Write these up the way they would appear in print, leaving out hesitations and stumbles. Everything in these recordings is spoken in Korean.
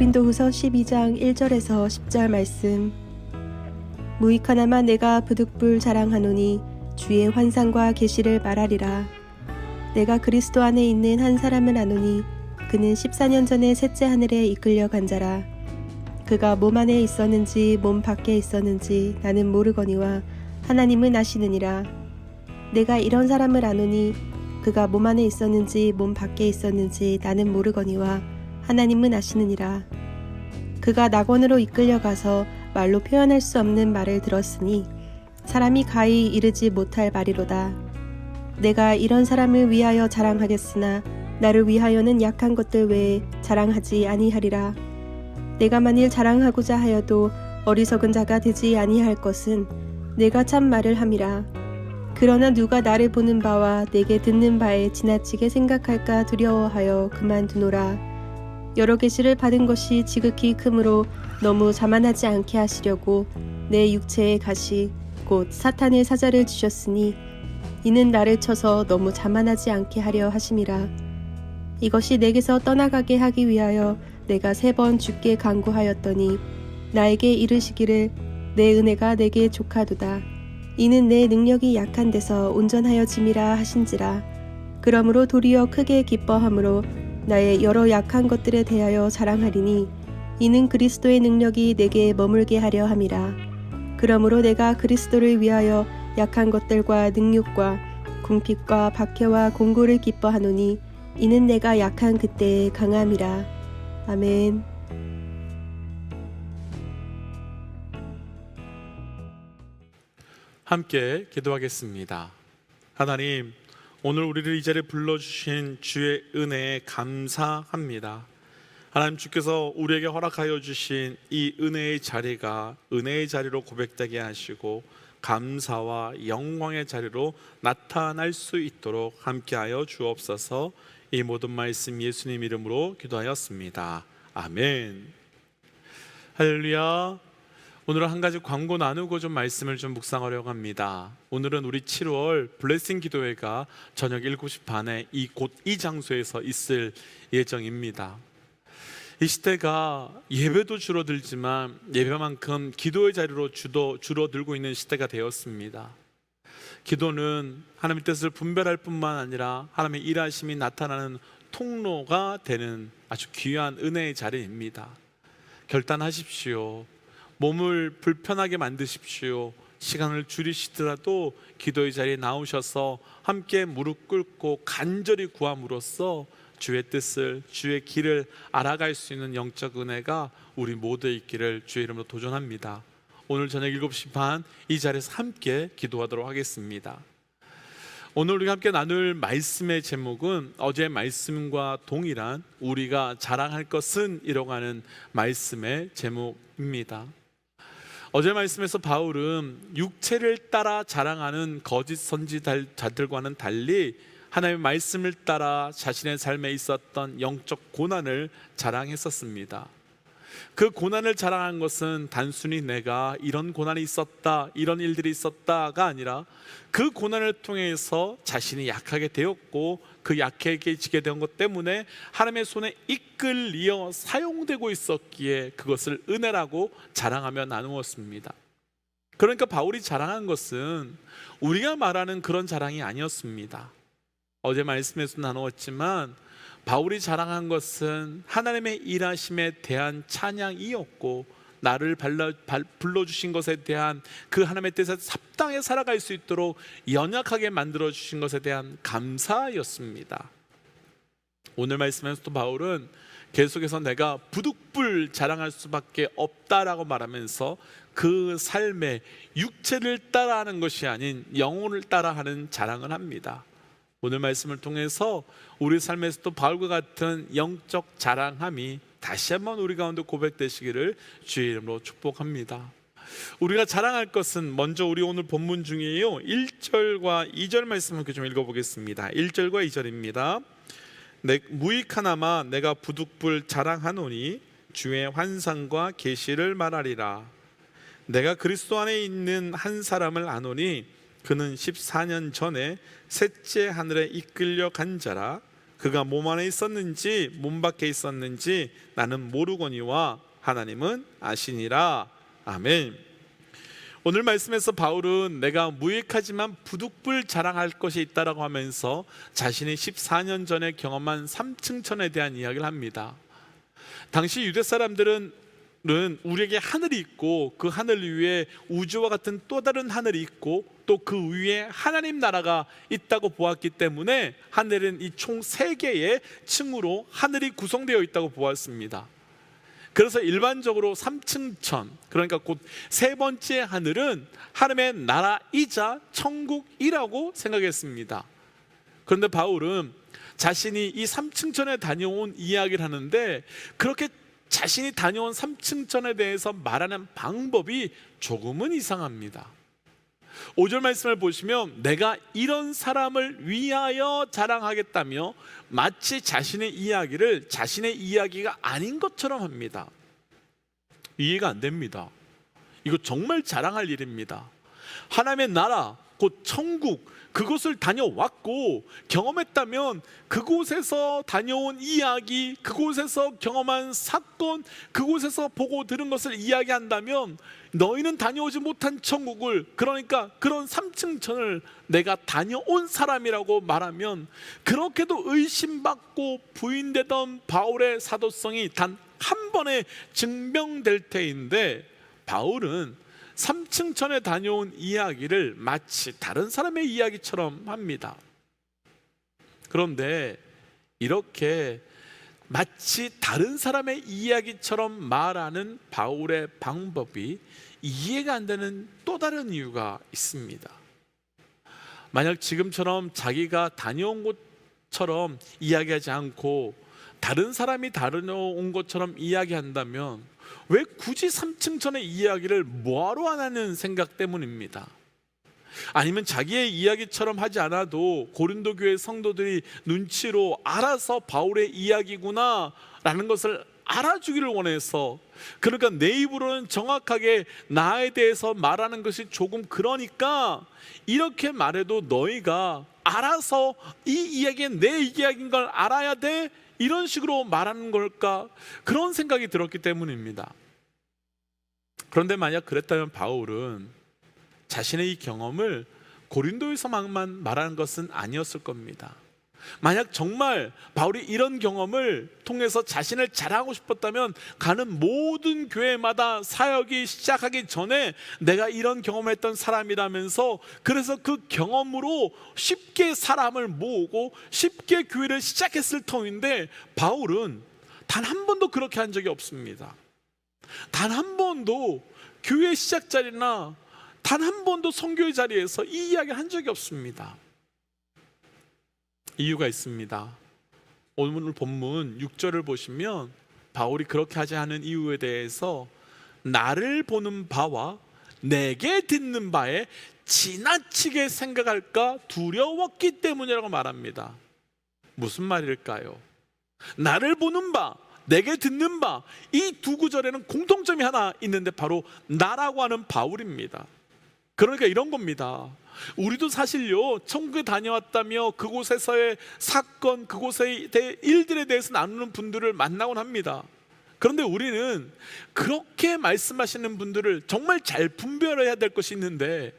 고린도후서 12장 1절에서 10절 말씀. 무익하나마 내가 부득불 자랑하노니 주의 환상과 계시를 말하리라. 내가 그리스도 안에 있는 한 사람을 아노니 그는 14년 전에 셋째 하늘에 이끌려 간 자라. 그가 몸 안에 있었는지 몸 밖에 있었는지 나는 모르거니와 하나님은 아시느니라. 내가 이런 사람을 아노니 그가 몸 안에 있었는지 몸 밖에 있었는지 나는 모르거니와 하나님은 아시느니라. 그가 낙원으로 이끌려가서 말로 표현할 수 없는 말을 들었으니 사람이 가히 이르지 못할 말이로다. 내가 이런 사람을 위하여 자랑하겠으나 나를 위하여는 약한 것들 외에 자랑하지 아니하리라. 내가 만일 자랑하고자 하여도 어리석은 자가 되지 아니할 것은 내가 참 말을 함이라. 그러나 누가 나를 보는 바와 내게 듣는 바에 지나치게 생각할까 두려워하여 그만두노라. 여러 계시를 받은 것이 지극히 크므로 너무 자만하지 않게 하시려고 내 육체의 가시 곧 사탄의 사자를 주셨으니 이는 나를 쳐서 너무 자만하지 않게 하려 하심이라. 이것이 내게서 떠나가게 하기 위하여 내가 3번 주께 간구하였더니 나에게 이르시기를 내 은혜가 내게 족하도다. 이는 내 능력이 약한 데서 온전하여 짐이라 하신지라. 그러므로 도리어 크게 기뻐함으로 나의 여러 약한 것들에 대하여 자랑하리니 이는 그리스도의 능력이 내게 머물게 하려 함이라. 그러므로 내가 그리스도를 위하여 약한 것들과 능욕과 궁핍과 박해와 공고를 기뻐하노니 이는 내가 약한 그때의 강함이라. 아멘. 함께 기도하겠습니다. 하나님, 오늘 우리를 이 자리에 불러주신 주의 은혜에 감사합니다. 하나님, 주께서 우리에게 허락하여 주신 이 은혜의 자리가 은혜의 자리로 고백되게 하시고 감사와 영광의 자리로 나타날 수 있도록 함께하여 주옵소서. 이 모든 말씀 예수님 이름으로 기도하였습니다. 아멘. 할렐루야. 오늘은 한 가지 광고 나누고 좀 말씀을 좀 묵상하려고 합니다. 오늘은 우리 7월 블레싱 기도회가 저녁 7시 반에 곧 이 장소에서 있을 예정입니다. 이 시대가 예배도 줄어들지만 예배만큼 기도의 자리로 줄어들고 있는 시대가 되었습니다. 기도는 하나님의 뜻을 분별할 뿐만 아니라 하나님의 일하심이 나타나는 통로가 되는 아주 귀한 은혜의 자리입니다. 결단하십시오. 몸을 불편하게 만드십시오. 시간을 줄이시더라도 기도의 자리에 나오셔서 함께 무릎 꿇고 간절히 구함으로써 주의 뜻을, 주의 길을 알아갈 수 있는 영적 은혜가 우리 모두에 있기를 주의 이름으로 도전합니다. 오늘 저녁 7시 반 이 자리에서 함께 기도하도록 하겠습니다. 오늘 우리가 함께 나눌 말씀의 제목은 어제의 말씀과 동일한 우리가 자랑할 것은 이라고 하는 말씀의 제목입니다. 어제 말씀에서 바울은 육체를 따라 자랑하는 거짓 선지자들과는 달리 하나님의 말씀을 따라 자신의 삶에 있었던 영적 고난을 자랑했었습니다. 그 고난을 자랑한 것은 단순히 내가 이런 고난이 있었다, 이런 일들이 있었다가 아니라 그 고난을 통해서 자신이 약하게 되었고 그 약해지게 된 것 때문에 하나님의 손에 이끌려 사용되고 있었기에 그것을 은혜라고 자랑하며 나누었습니다. 그러니까 바울이 자랑한 것은 우리가 말하는 그런 자랑이 아니었습니다. 어제 말씀에서 나누었지만 바울이 자랑한 것은 하나님의 일하심에 대한 찬양이었고 나를 불러주신 것에 대한 그 하나님의 뜻에 합당해 살아갈 수 있도록 연약하게 만들어주신 것에 대한 감사였습니다. 오늘 말씀에서도 바울은 계속해서 내가 부득불 자랑할 수밖에 없다라고 말하면서 그 삶에 육체를 따라하는 것이 아닌 영혼을 따라하는 자랑을 합니다. 오늘 말씀을 통해서 우리 삶에서도 바울과 같은 영적 자랑함이 다시 한번 우리 가운데 고백되시기를 주의 이름으로 축복합니다. 우리가 자랑할 것은 먼저 우리 오늘 본문 중에요 1절과 2절 말씀 함께 좀 읽어보겠습니다. 1절과 2절입니다. 무익하나마 내가 부득불 자랑하노니 주의 환상과 계시를 말하리라. 내가 그리스도 안에 있는 한 사람을 아노니 그는 14년 전에 셋째 하늘에 이끌려 간 자라. 그가 몸 안에 있었는지 몸 밖에 있었는지 나는 모르거니와 하나님은 아시니라. 아멘. 오늘 말씀에서 바울은 내가 무익하지만 부득불 자랑할 것이 있다라고 하면서 자신이 14년 전에 경험한 삼층천에 대한 이야기를 합니다. 당시 유대 사람들은 우리에게 하늘이 있고 그 하늘 위에 우주와 같은 또 다른 하늘이 있고 또 그 위에 하나님 나라가 있다고 보았기 때문에 하늘은 이 총 3개의 층으로 하늘이 구성되어 있다고 보았습니다. 그래서 일반적으로 삼층천, 그러니까 곧 3번째 하늘은 하나님의 나라이자 천국이라고 생각했습니다. 그런데 바울은 자신이 이 삼층천에 다녀온 이야기를 하는데 그렇게 자신이 다녀온 삼층천에 대해서 말하는 방법이 조금은 이상합니다. 5절 말씀을 보시면 내가 이런 사람을 위하여 자랑하겠다며 마치 자신의 이야기를 자신의 이야기가 아닌 것처럼 합니다. 이해가 안 됩니다. 이거 정말 자랑할 일입니다. 하나님의 나라, 곧 천국, 그곳을 다녀왔고 경험했다면 그곳에서 다녀온 이야기, 그곳에서 경험한 사건, 그곳에서 보고 들은 것을 이야기한다면 너희는 다녀오지 못한 천국을, 그러니까 그런 삼층천을 내가 다녀온 사람이라고 말하면 그렇게도 의심받고 부인되던 바울의 사도성이 단 한 번에 증명될 테인데 바울은 삼층천에 다녀온 이야기를 마치 다른 사람의 이야기처럼 합니다. 그런데 이렇게 마치 다른 사람의 이야기처럼 말하는 바울의 방법이 이해가 안 되는 또 다른 이유가 있습니다. 만약 지금처럼 자기가 다녀온 곳처럼 이야기하지 않고 다른 사람이 다녀온 것처럼 이야기한다면 왜 굳이 삼층천의 이야기를 뭐하러 안 하는 생각 때문입니다. 아니면 자기의 이야기처럼 하지 않아도 고린도 교회 성도들이 눈치로 알아서 바울의 이야기구나 라는 것을 알아주기를 원해서, 그러니까 내 입으로는 정확하게 나에 대해서 말하는 것이 조금 그러니까 이렇게 말해도 너희가 알아서 이 이야기는 내 이야기인 걸 알아야 돼, 이런 식으로 말하는 걸까, 그런 생각이 들었기 때문입니다. 그런데 만약 그랬다면 바울은 자신의 이 경험을 고린도에서만 말하는 것은 아니었을 겁니다. 만약 정말 바울이 이런 경험을 통해서 자신을 자랑하고 싶었다면 가는 모든 교회마다 사역이 시작하기 전에 내가 이런 경험을 했던 사람이라면서, 그래서 그 경험으로 쉽게 사람을 모으고 쉽게 교회를 시작했을 터인데 바울은 단 한 번도 그렇게 한 적이 없습니다. 단 한 번도 교회 시작 자리나 단 한 번도 선교의 자리에서 이 이야기를 한 적이 없습니다. 이유가 있습니다. 오늘 본문 6절을 보시면 바울이 그렇게 하지 않은 이유에 대해서 나를 보는 바와 내게 듣는 바에 지나치게 생각할까 두려웠기 때문이라고 말합니다. 무슨 말일까요? 나를 보는 바, 내게 듣는 바, 이 두 구절에는 공통점이 하나 있는데 바로 나라고 하는 바울입니다. 그러니까 이런 겁니다. 우리도 사실요, 천국에 다녀왔다며 그곳에서의 사건, 그곳의 일들에 대해서 나누는 분들을 만나곤 합니다. 그런데 우리는 그렇게 말씀하시는 분들을 정말 잘 분별해야 될 것이 있는데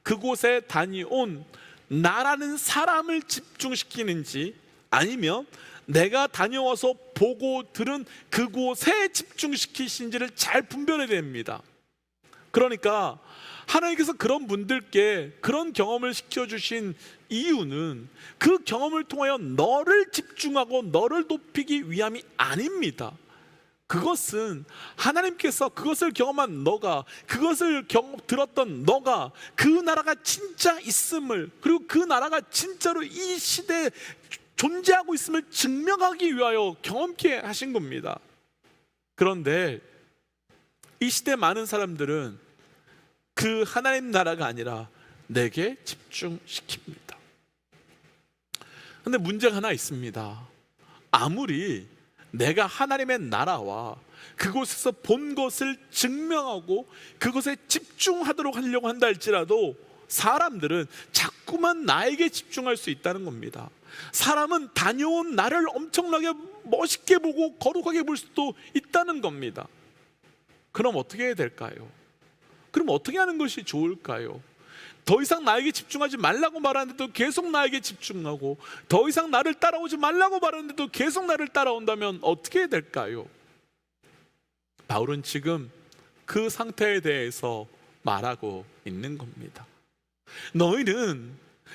그곳에 다녀온 나라는 사람을 집중시키는지 아니면 내가 다녀와서 보고 들은 그곳에 집중시키신지를 잘 분별해야 됩니다. 그러니까 하나님께서 그런 분들께 그런 경험을 시켜주신 이유는 그 경험을 통하여 너를 집중하고 너를 높이기 위함이 아닙니다. 그것은 하나님께서 그것을 경험한 너가, 그것을 들었던 너가 그 나라가 진짜 있음을, 그리고 그 나라가 진짜로 이 시대에 존재하고 있음을 증명하기 위하여 경험케 하신 겁니다. 그런데 이 시대 많은 사람들은 그 하나님 나라가 아니라 내게 집중시킵니다. 그런데 문제가 하나 있습니다. 아무리 내가 하나님의 나라와 그곳에서 본 것을 증명하고 그것에 집중하도록 하려고 한다 할지라도 사람들은 자꾸만 나에게 집중할 수 있다는 겁니다. 사람은 다녀온 나를 엄청나게 멋있게 보고 거룩하게 볼 수도 있다는 겁니다. 그럼 어떻게 해야 될까요? 그럼 어떻게 하는 것이 좋을까요? 더 이상 나에게 집중하지 말라고 말하는데도 계속 나에게 집중하고, 더 이상 나를 따라오지 말라고 말하는데도 계속 나를 따라온다면 어떻게 해야 될까요? 바울은 지금 그 상태에 대해서 말하고 있는 겁니다. 너희는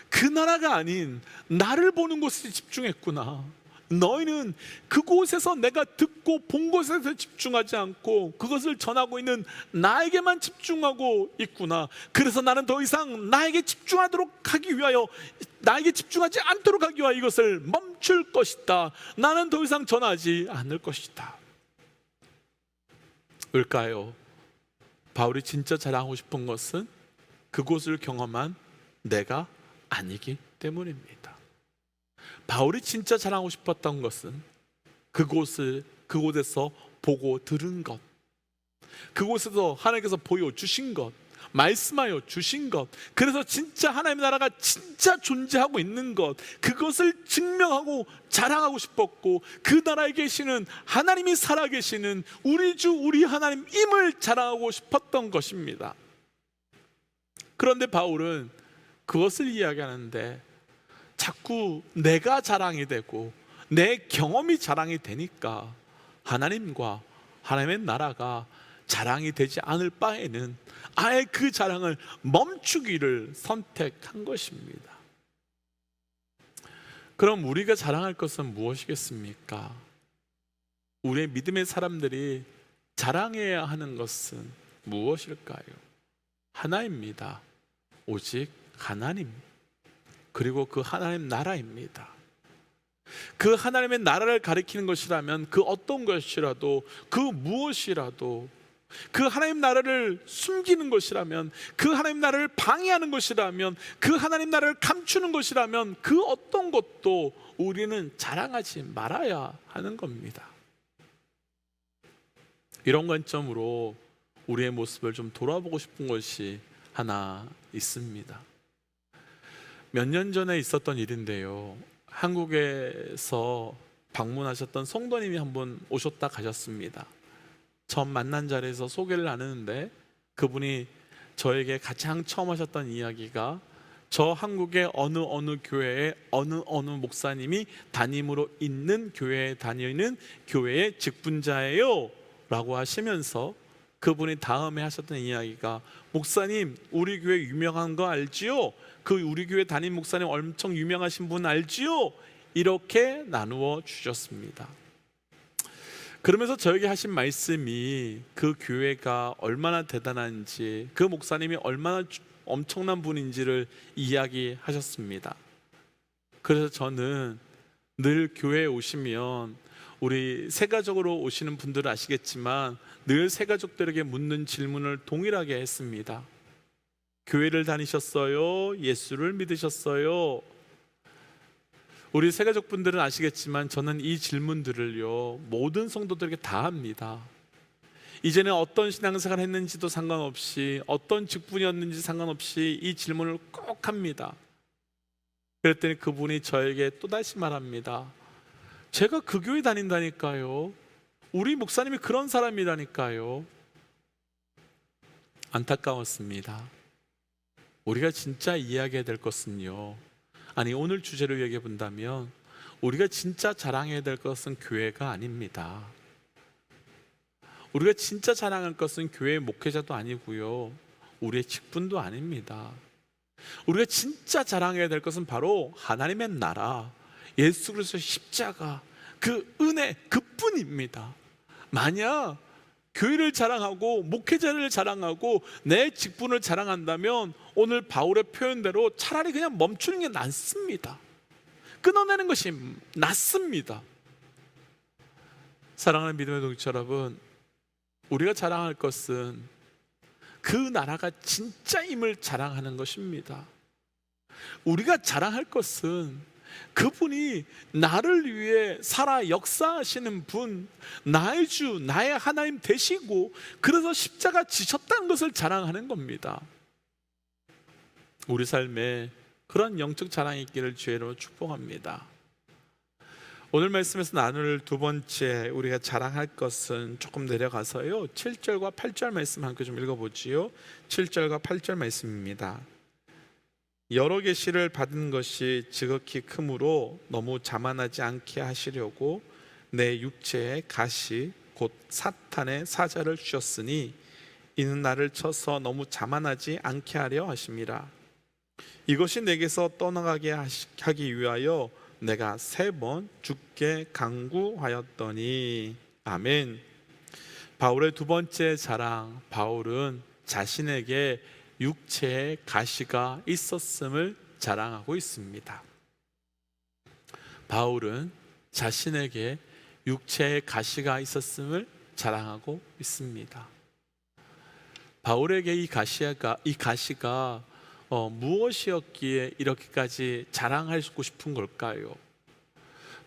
그 나라가 아닌 나를 보는 곳에 집중했구나. 너희는 그곳에서 내가 듣고 본 곳에서 집중하지 않고 그것을 전하고 있는 나에게만 집중하고 있구나. 그래서 나는 더 이상 나에게 집중하도록 하기 위하여, 나에게 집중하지 않도록 하기 위하여 이것을 멈출 것이다. 나는 더 이상 전하지 않을 것이다. 왜일까요? 바울이 진짜 자랑하고 싶은 것은 그곳을 경험한 내가 아니기 때문입니다. 바울이 진짜 자랑하고 싶었던 것은 그곳에서 보고 들은 것, 그곳에서 하나님께서 보여주신 것, 말씀하여 주신 것, 그래서 진짜 하나님의 나라가 진짜 존재하고 있는 것, 그것을 증명하고 자랑하고 싶었고, 그 나라에 계시는 하나님이 살아계시는 우리 주 우리 하나님임을 자랑하고 싶었던 것입니다. 그런데 바울은 그것을 이야기하는데 자꾸 내가 자랑이 되고 내 경험이 자랑이 되니까 하나님과 하나님의 나라가 자랑이 되지 않을 바에는 아예 그 자랑을 멈추기를 선택한 것입니다. 그럼 우리가 자랑할 것은 무엇이겠습니까? 우리의 믿음의 사람들이 자랑해야 하는 것은 무엇일까요? 하나입니다. 오직 하나님, 그리고 그 하나님 나라입니다. 그 하나님의 나라를 가리키는 것이라면 그 어떤 것이라도, 그 무엇이라도, 그 하나님 나라를 숨기는 것이라면, 그 하나님 나라를 방해하는 것이라면, 그 하나님 나라를 감추는 것이라면 그 어떤 것도 우리는 자랑하지 말아야 하는 겁니다. 이런 관점으로 우리의 모습을 좀 돌아보고 싶은 것이 하나 있습니다. 몇 년 전에 있었던 일인데요, 한국에서 방문하셨던 성도님이 한 분 오셨다 가셨습니다. 처음 만난 자리에서 소개를 나누는데 그분이 저에게 가장 처음 하셨던 이야기가, 저 한국의 어느 교회에 어느 목사님이 담임으로 있는 교회에 다니는 교회의 직분자예요 라고 하시면서, 그분이 다음에 하셨던 이야기가, 목사님 우리 교회 유명한 거 알지요? 그 우리 교회 담임 목사님 엄청 유명하신 분 알지요? 이렇게 나누어 주셨습니다. 그러면서 저에게 하신 말씀이 그 교회가 얼마나 대단한지, 그 목사님이 얼마나 엄청난 분인지를 이야기하셨습니다. 그래서 저는 늘 교회에 오시면, 우리 새가족으로 오시는 분들은 아시겠지만 늘 새가족들에게 묻는 질문을 동일하게 했습니다. 교회를 다니셨어요? 예수를 믿으셨어요? 우리 새가족분들은 아시겠지만 저는 이 질문들을요 모든 성도들에게 다 합니다. 이제는 어떤 신앙생활을 했는지도 상관없이, 어떤 직분이었는지 상관없이 이 질문을 꼭 합니다. 그랬더니 그분이 저에게 또다시 말합니다. 제가 그 교회 다닌다니까요. 우리 목사님이 그런 사람이라니까요. 안타까웠습니다. 우리가 진짜 이야기해야 될 것은요, 아니 오늘 주제를 얘기해 본다면 우리가 진짜 자랑해야 될 것은 교회가 아닙니다. 우리가 진짜 자랑할 것은 교회의 목회자도 아니고요, 우리의 직분도 아닙니다. 우리가 진짜 자랑해야 될 것은 바로 하나님의 나라, 예수 그리스도의 십자가, 그 은혜, 그뿐입니다. 만약 교회를 자랑하고 목회자를 자랑하고 내 직분을 자랑한다면 오늘 바울의 표현대로 차라리 그냥 멈추는 게 낫습니다. 끊어내는 것이 낫습니다. 사랑하는 믿음의 동지 여러분, 우리가 자랑할 것은 그 나라가 진짜임을 자랑하는 것입니다. 우리가 자랑할 것은 그분이 나를 위해 살아 역사하시는 분, 나의 주, 나의 하나님 되시고 그래서 십자가 지셨다는 것을 자랑하는 겁니다. 우리 삶에 그런 영적 자랑이 있기를 주의로 축복합니다. 오늘 말씀에서 나눌 두 번째 우리가 자랑할 것은 조금 내려가서요 7절과 8절 말씀 함께 좀 읽어보지요. 7절과 8절 말씀입니다. 여러 계시를 받은 것이 지극히 크므로 너무 자만하지 않게 하시려고 내 육체에 가시 곧 사탄의 사자를 주셨으니 이는 나를 쳐서 너무 자만하지 않게 하려 하심이라. 이것이 내게서 떠나가게 하기 위하여 내가 3번 죽게 강구하였더니. 아멘. 바울의 두 번째 자랑, 바울은 자신에게 육체에 가시가 있었음을 자랑하고 있습니다. 바울은 자신에게 육체에 가시가 있었음을 자랑하고 있습니다. 바울에게 이 가시가 무엇이었기에 이렇게까지 자랑하고 싶은 걸까요?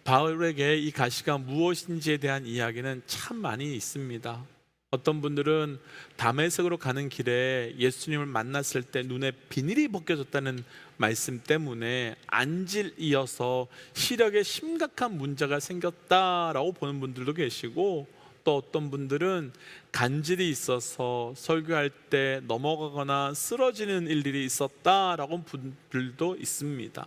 바울에게 이 가시가 무엇인지에 대한 이야기는 참 많이 있습니다. 어떤 분들은 다메섹으로 가는 길에 예수님을 만났을 때 눈에 비닐이 벗겨졌다는 말씀 때문에 안질 이어서 시력에 심각한 문제가 생겼다라고 보는 분들도 계시고, 또 어떤 분들은 간질이 있어서 설교할 때 넘어가거나 쓰러지는 일들이 있었다라고 분들도 있습니다.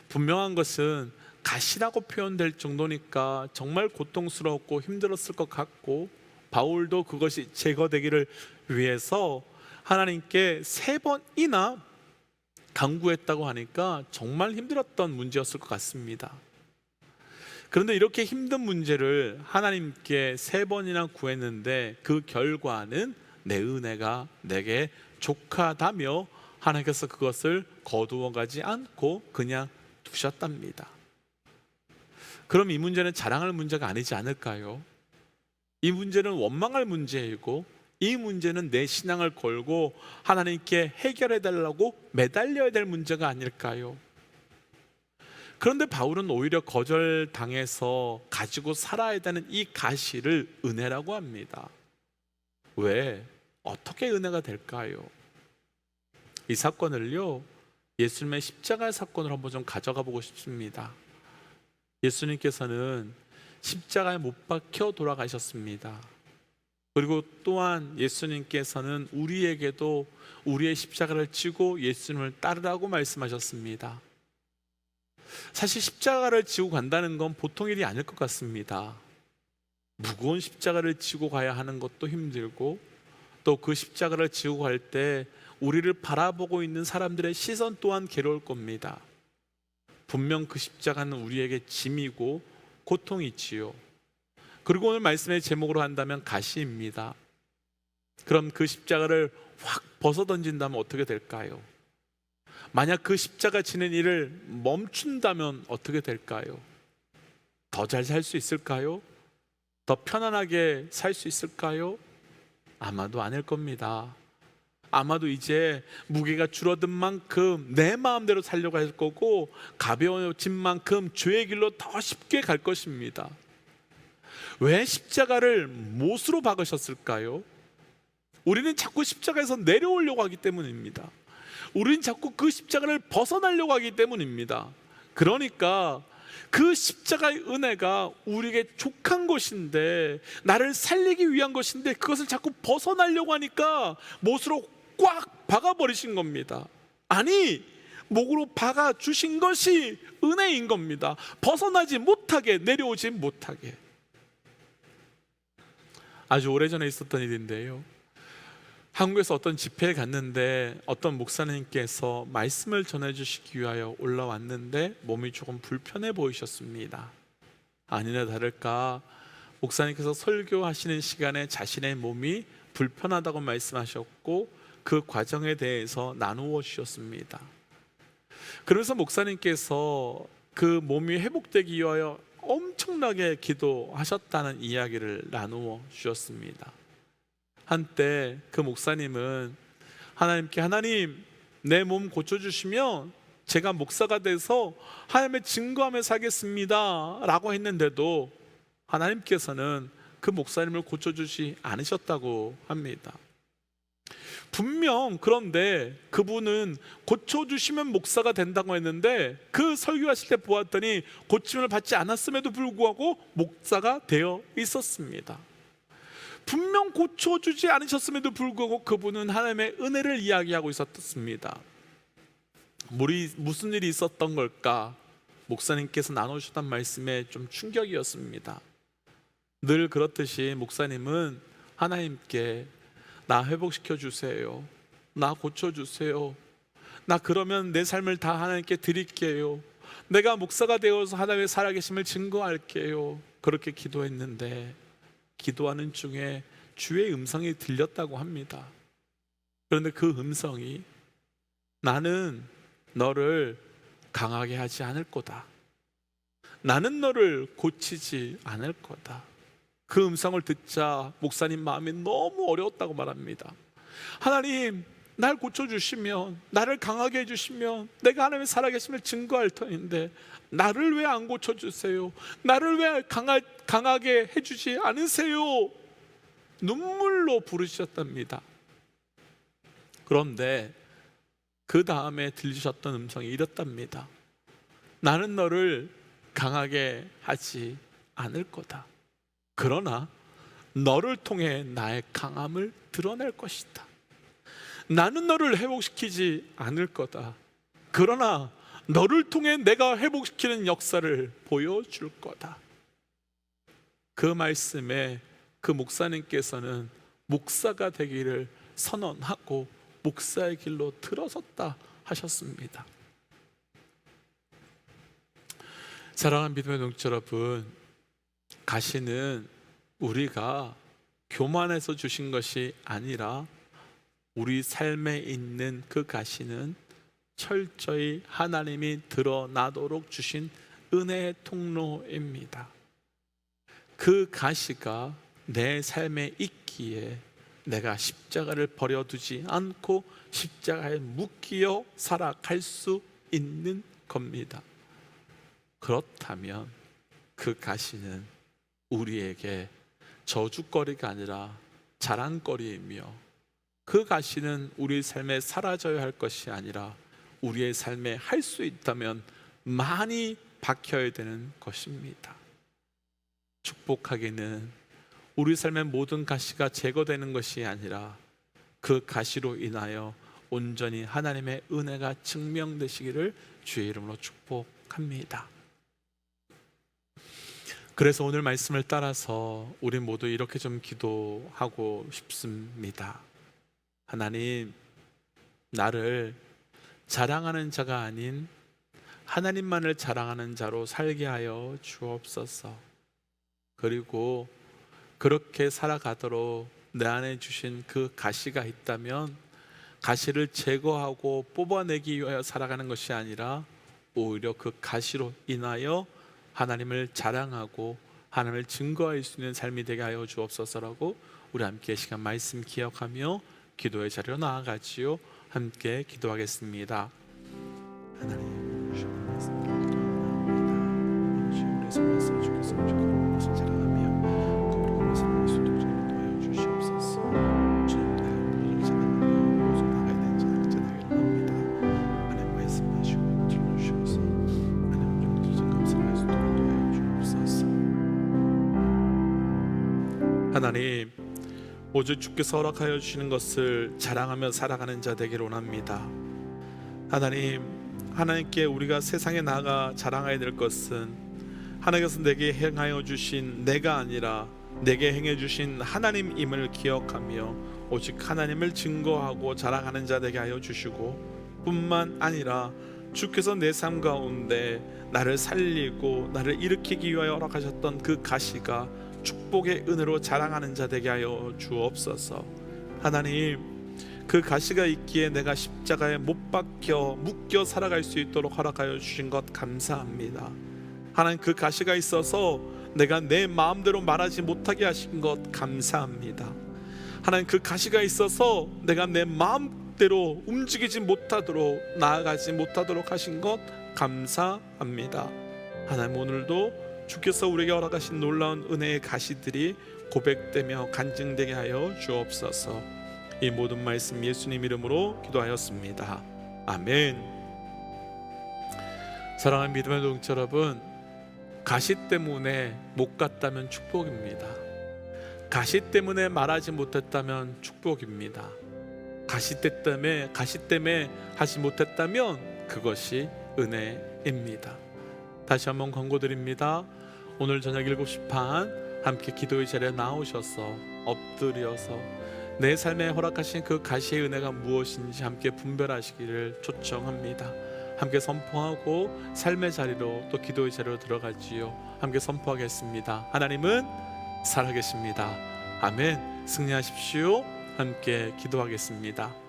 분명한 것은 가시라고 표현될 정도니까 정말 고통스럽고 힘들었을 것 같고, 바울도 그것이 제거되기를 위해서 하나님께 3번이나 간구했다고 하니까 정말 힘들었던 문제였을 것 같습니다. 그런데 이렇게 힘든 문제를 하나님께 3번이나 구했는데 그 결과는 내 은혜가 내게 족하다며 하나님께서 그것을 거두어 가지 않고 그냥 두셨답니다. 그럼 이 문제는 자랑할 문제가 아니지 않을까요? 이 문제는 원망할 문제이고, 이 문제는 내 신앙을 걸고 하나님께 해결해 달라고 매달려야 될 문제가 아닐까요? 그런데 바울은 오히려 거절당해서 가지고 살아야 되는 이 가시를 은혜라고 합니다. 왜? 어떻게 은혜가 될까요? 이 사건을요 예수님의 십자가의 사건으로 한번 좀 가져가 보고 싶습니다. 예수님께서는 십자가에 못 박혀 돌아가셨습니다. 그리고 또한 예수님께서는 우리에게도 우리의 십자가를 지고 예수님을 따르라고 말씀하셨습니다. 사실 십자가를 지고 간다는 건 보통 일이 아닐 것 같습니다. 무거운 십자가를 지고 가야 하는 것도 힘들고, 또 그 십자가를 지고 갈 때 우리를 바라보고 있는 사람들의 시선 또한 괴로울 겁니다. 분명 그 십자가는 우리에게 짐이고 고통이 있지요. 그리고 오늘 말씀의 제목으로 한다면 가시입니다. 그럼 그 십자가를 확 벗어던진다면 어떻게 될까요? 만약 그 십자가 지는 일을 멈춘다면 어떻게 될까요? 더 잘 살 수 있을까요? 더 편안하게 살 수 있을까요? 아마도 아닐 겁니다. 아마도 이제 무게가 줄어든 만큼 내 마음대로 살려고 할 거고, 가벼워진 만큼 죄의 길로 더 쉽게 갈 것입니다. 왜 십자가를 못으로 박으셨을까요? 우리는 자꾸 십자가에서 내려오려고 하기 때문입니다. 우리는 자꾸 그 십자가를 벗어나려고 하기 때문입니다. 그러니까 그 십자가의 은혜가 우리에게 족한 것인데, 나를 살리기 위한 것인데, 그것을 자꾸 벗어나려고 하니까 못으로 꽉 박아버리신 겁니다. 아니, 목으로 박아주신 것이 은혜인 겁니다. 벗어나지 못하게, 내려오지 못하게. 아주 오래전에 있었던 일인데요, 한국에서 어떤 집회에 갔는데 어떤 목사님께서 말씀을 전해주시기 위하여 올라왔는데 몸이 조금 불편해 보이셨습니다. 아니나 다를까 목사님께서 설교하시는 시간에 자신의 몸이 불편하다고 말씀하셨고, 그 과정에 대해서 나누어 주셨습니다. 그러면서 목사님께서 그 몸이 회복되기 위하여 엄청나게 기도하셨다는 이야기를 나누어 주셨습니다. 한때 그 목사님은 하나님께, 하나님 내 몸 고쳐주시면 제가 목사가 돼서 하나님의 증거하며 살겠습니다 라고 했는데도 하나님께서는 그 목사님을 고쳐주지 않으셨다고 합니다. 분명 그런데 그분은 고쳐주시면 목사가 된다고 했는데 그 설교하실 때 보았더니 고침을 받지 않았음에도 불구하고 목사가 되어 있었습니다. 분명 고쳐주지 않으셨음에도 불구하고 그분은 하나님의 은혜를 이야기하고 있었습니다. 무슨 일이 있었던 걸까? 목사님께서 나누셨던 말씀에 좀 충격이었습니다. 늘 그렇듯이 목사님은 하나님께 나 회복시켜 주세요, 나 고쳐주세요, 나 그러면 내 삶을 다 하나님께 드릴게요, 내가 목사가 되어서 하나님의 살아계심을 증거할게요, 그렇게 기도했는데 기도하는 중에 주의 음성이 들렸다고 합니다. 그런데 그 음성이 나는 너를 강하게 하지 않을 거다, 나는 너를 고치지 않을 거다. 그 음성을 듣자 목사님 마음이 너무 어려웠다고 말합니다. 하나님, 날 고쳐주시면, 나를 강하게 해주시면 내가 하나님의 살아계심을 증거할 터인데 나를 왜 안 고쳐주세요? 나를 왜 강하게 해주지 않으세요? 눈물로 부르셨답니다. 그런데 그 다음에 들리셨던 음성이 이렇답니다. 나는 너를 강하게 하지 않을 거다. 그러나 너를 통해 나의 강함을 드러낼 것이다. 나는 너를 회복시키지 않을 거다. 그러나 너를 통해 내가 회복시키는 역사를 보여줄 거다. 그 말씀에 그 목사님께서는 목사가 되기를 선언하고 목사의 길로 들어섰다 하셨습니다. 사랑하는 믿음의 동지 여러분, 가시는 우리가 교만해서 주신 것이 아니라 우리 삶에 있는 그 가시는 철저히 하나님이 드러나도록 주신 은혜의 통로입니다. 그 가시가 내 삶에 있기에 내가 십자가를 버려두지 않고 십자가에 묶여 살아갈 수 있는 겁니다. 그렇다면 그 가시는 우리에게 저주거리가 아니라 자랑거리이며, 그 가시는 우리 삶에 사라져야 할 것이 아니라 우리의 삶에 할 수 있다면 많이 박혀야 되는 것입니다. 축복하기는 우리 삶의 모든 가시가 제거되는 것이 아니라 그 가시로 인하여 온전히 하나님의 은혜가 증명되시기를 주의 이름으로 축복합니다. 그래서 오늘 말씀을 따라서 우리 모두 이렇게 좀 기도하고 싶습니다. 하나님, 나를 자랑하는 자가 아닌 하나님만을 자랑하는 자로 살게 하여 주옵소서. 그리고 그렇게 살아가도록 내 안에 주신 그 가시가 있다면 가시를 제거하고 뽑아내기 위하여 살아가는 것이 아니라 오히려 그 가시로 인하여 하나님을 자랑하고 하나님을 증거할 수 있는 삶이 되게 하여 주옵소서라고 우리 함께 시간 말씀 기억하며 기도의 자리로 나아가지요. 함께 기도하겠습니다. 하나님, 주의 말씀 기도합니다. 주의 말씀 주께서 그런 것을 자랑하며 그런 것을 할 수 있도록 도와여 주시옵소서. 주님 나를 자랑하며 모두 나가야 되는 자를 자랑합니다. 하나님 말씀하시고 들려주셔서 하나님 주께서 감사를 할 수 있도록 도와여 주옵소서. 하나님, 오직 주께서 허락하여 주시는 것을 자랑하며 살아가는 자 되기를 원합니다. 하나님, 하나님께 우리가 세상에 나가 자랑해야 될 것은 하나님께서 내게 행하여 주신 내가 아니라 내게 행해 주신 하나님임을 기억하며 오직 하나님을 증거하고 자랑하는 자 되게 하여 주시고, 뿐만 아니라 주께서 내 삶 가운데 나를 살리고 나를 일으키기 위하여 허락하셨던 그 가시가 축복의 은혜로 자랑하는 자 되게 하여 주옵소서. 하나님, 그 가시가 있기에 내가 십자가에 못 박혀 묶여 살아갈 수 있도록 허락하여 주신 것 감사합니다. 하나님, 그 가시가 있어서 내가 내 마음대로 말하지 못하게 하신 것 감사합니다. 하나님, 그 가시가 있어서 내가 내 마음대로 움직이지 못하도록 나아가지 못하도록 하신 것 감사합니다. 하나님, 오늘도 주께서 우리에게 허락하신 놀라운 은혜의 가시들이 고백되며 간증되게 하여 주옵소서. 이 모든 말씀 예수님 이름으로 기도하였습니다. 아멘. 사랑하는 믿음의 동지 여러분, 가시 때문에 못 갔다면 축복입니다. 가시 때문에 말하지 못했다면 축복입니다. 가시 때문에 하지 못했다면 그것이 은혜입니다. 다시 한번 권고드립니다. 오늘 저녁 7시 반 함께 기도의 자리에 나오셔서 엎드려서 내 삶에 허락하신 그 가시의 은혜가 무엇인지 함께 분별하시기를 초청합니다. 함께 선포하고 삶의 자리로 또 기도의 자리로 들어가지요. 함께 선포하겠습니다. 하나님은 살아계십니다. 아멘. 승리하십시오. 함께 기도하겠습니다.